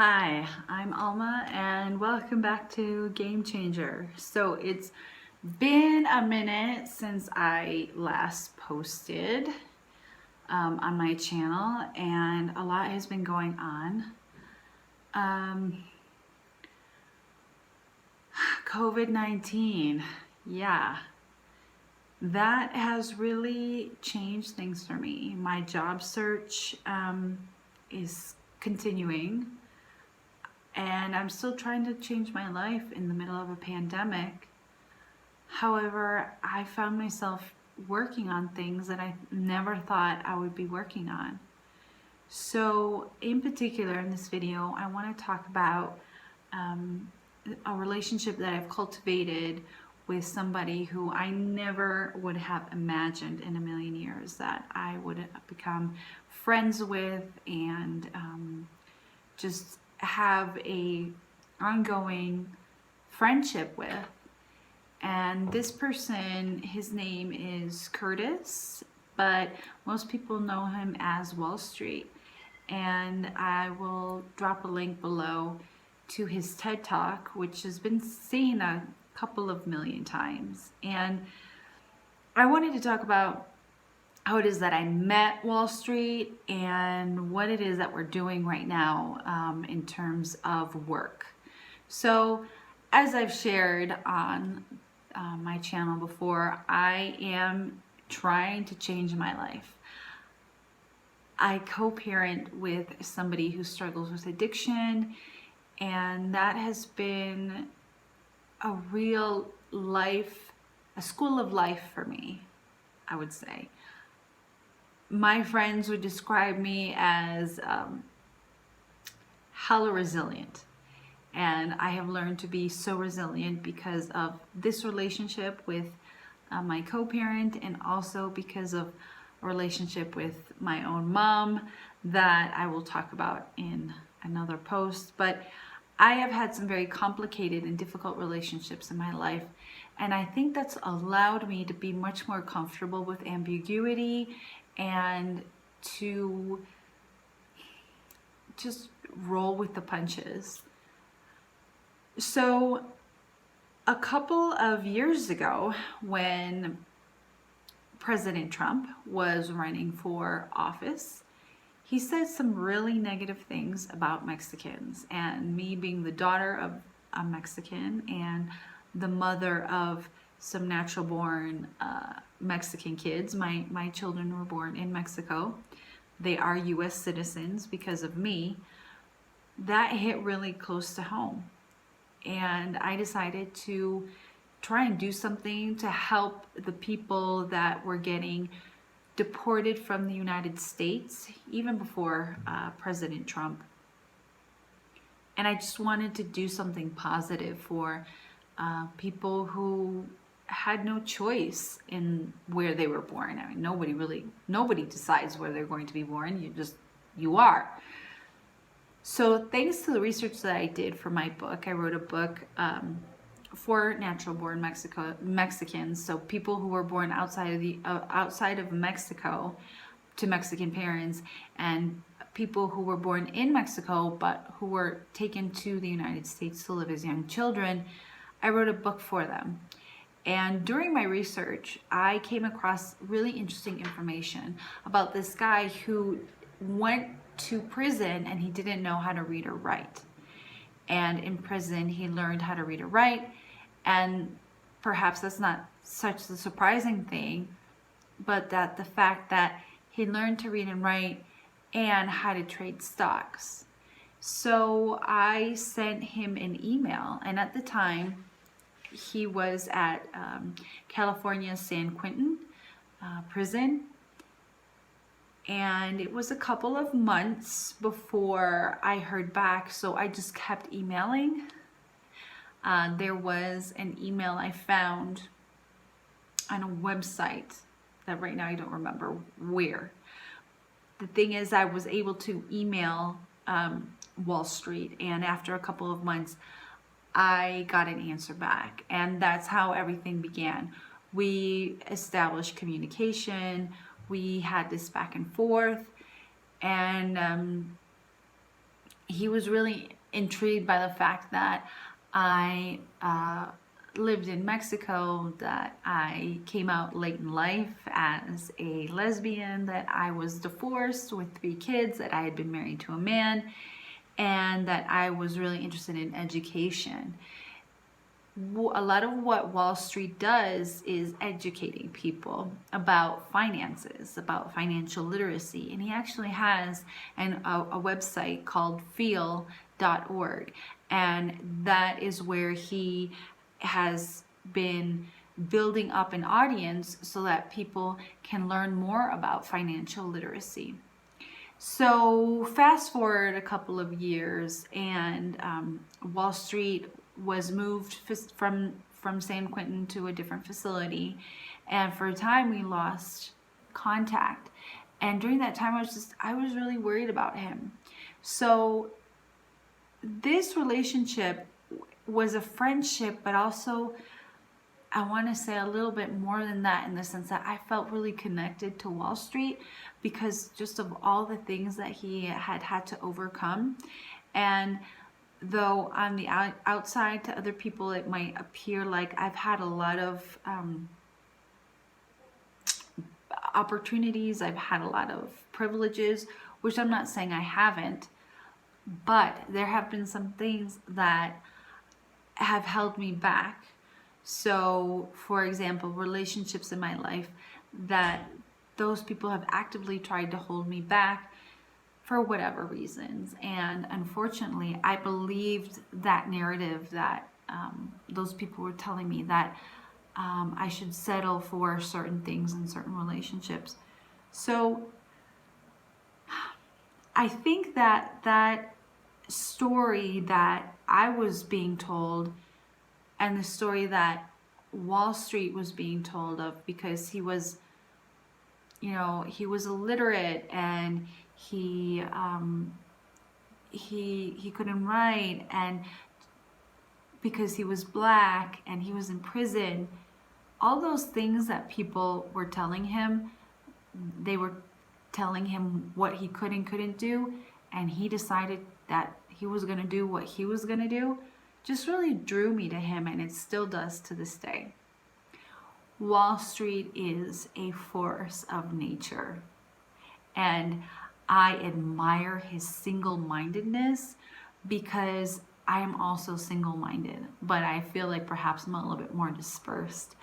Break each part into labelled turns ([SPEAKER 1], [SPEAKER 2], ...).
[SPEAKER 1] Hi, I'm Alma and welcome back to Game Changer. So it's been a minute since I last posted on my channel and a lot has been going on. COVID-19, yeah, that has really changed things for me. My job search is continuing. And I'm still trying to change my life in the middle of a pandemic. However, I found myself working on things that I never thought I would be working on. So in particular in this video, I want to talk about a relationship that I've cultivated with somebody who I never would have imagined in a million years that I would become friends with and just have a ongoing friendship with. And this person, his name is Curtis, but most people know him as Wall Street. And I will drop a link below to his TED Talk, which has been seen a couple of million times. And I wanted to talk about how it is that I met Wall Street and what it is that we're doing right now in terms of work. So as I've shared on my channel before, I am trying to change my life. I co-parent with somebody who struggles with addiction, and that has been a real life, a school of life for me, I would say. My friends would describe me as hella resilient. And I have learned to be so resilient because of this relationship with my co-parent, and also because of a relationship with my own mom that I will talk about in another post. But I have had some very complicated and difficult relationships in my life, and I think that's allowed me to be much more comfortable with ambiguity and to just roll with the punches. So a couple of years ago, when President Trump was running for office, he said some really negative things about Mexicans. And me being the daughter of a Mexican and the mother of some natural born Mexican kids. My children were born in Mexico. They are US citizens because of me. That hit really close to home. And I decided to try and do something to help the people that were getting deported from the United States, even before President Trump. And I just wanted to do something positive for people who had no choice in where they were born. I mean, nobody decides where they're going to be born. You are. So thanks to the research that I did for my book, I wrote a book for natural born Mexicans. So people who were born outside of Mexico to Mexican parents, and people who were born in Mexico but who were taken to the United States to live as young children. I wrote a book for them. And during my research, I came across really interesting information about this guy who went to prison and he didn't know how to read or write. And in prison, he learned how to read or write. And perhaps that's not such a surprising thing, but that the fact that he learned to read and write and how to trade stocks. So I sent him an email, and at the time, he was at California's San Quentin prison, and it was a couple of months before I heard back, so I just kept emailing. There was an email I found on a website that right now I don't remember where. The thing is, I was able to email Wall Street, and after a couple of months I got an answer back, and that's how everything began. We established communication, we had this back and forth, and he was really intrigued by the fact that I lived in Mexico, that I came out late in life as a lesbian, that I was divorced with 3 kids, that I had been married to a man, and that I was really interested in education. A lot of what Wall Street does is educating people about finances, about financial literacy. And he actually has a website called feel.org. And that is where he has been building up an audience so that people can learn more about financial literacy. So fast forward a couple of years, and Wall Street was moved from San Quentin to a different facility, and for a time we lost contact. And during that time, I was really worried about him. So this relationship was a friendship, but also I want to say a little bit more than that, in the sense that I felt really connected to Wall Street because just of all the things that he had to overcome. And though on the outside to other people it might appear like I've had a lot of opportunities, I've had a lot of privileges, which I'm not saying I haven't, but there have been some things that have held me back. So, for example, relationships in my life that those people have actively tried to hold me back for whatever reasons. And unfortunately, I believed that narrative that those people were telling me, that I should settle for certain things in certain relationships. So I think that that story that I was being told, and the story that Wall Street was being told of, because he was, he was illiterate, and he couldn't write, and because he was black and he was in prison, all those things that people were telling him, they were telling him what he could and couldn't do, and he decided that he was going to do what he was going to do, just really drew me to him, and it still does to this day. Wall Street is a force of nature, and I admire his single-mindedness because I am also single-minded, but I feel like perhaps I'm a little bit more dispersed.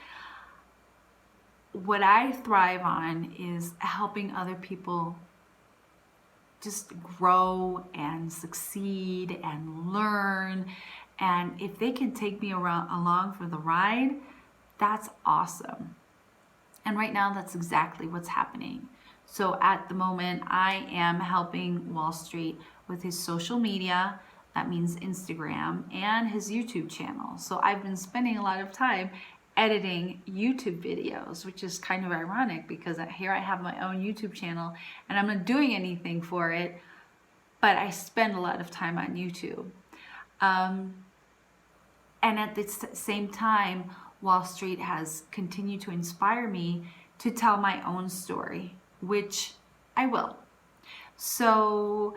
[SPEAKER 1] What I thrive on is helping other people just grow and succeed and learn. And if they can take me along for the ride, that's awesome. And right now, that's exactly what's happening. So at the moment, I am helping Wall Street with his social media, that means Instagram, and his YouTube channel. So I've been spending a lot of time editing YouTube videos, which is kind of ironic because here I have my own YouTube channel and I'm not doing anything for it, but I spend a lot of time on YouTube. And at the same time, Wall Street has continued to inspire me to tell my own story, which I will. So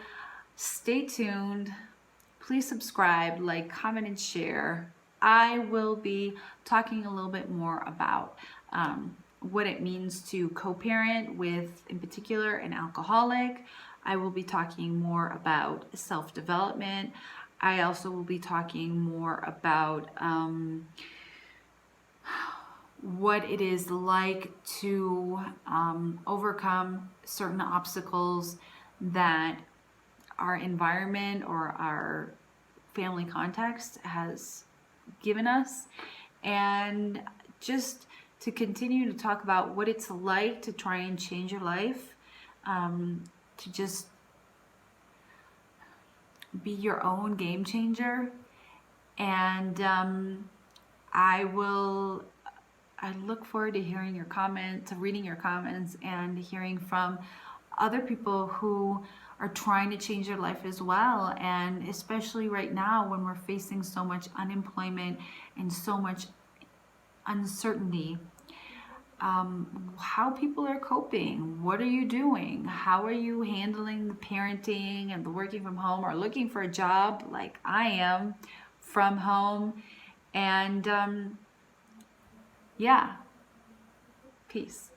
[SPEAKER 1] stay tuned. Please subscribe, like, comment, and share. I will be talking a little bit more about what it means to co-parent with, in particular, an alcoholic. I will be talking more about self-development. I also will be talking more about what it is like to overcome certain obstacles that our environment or our family context has given us, and just to continue to talk about what it's like to try and change your life, to just be your own game changer. And I look forward to hearing your comments, reading your comments, and hearing from other people who are trying to change their life as well. And especially right now when we're facing so much unemployment and so much uncertainty, how people are coping. What are you doing? How are you handling the parenting and the working from home, or looking for a job like I am from home? And yeah, peace.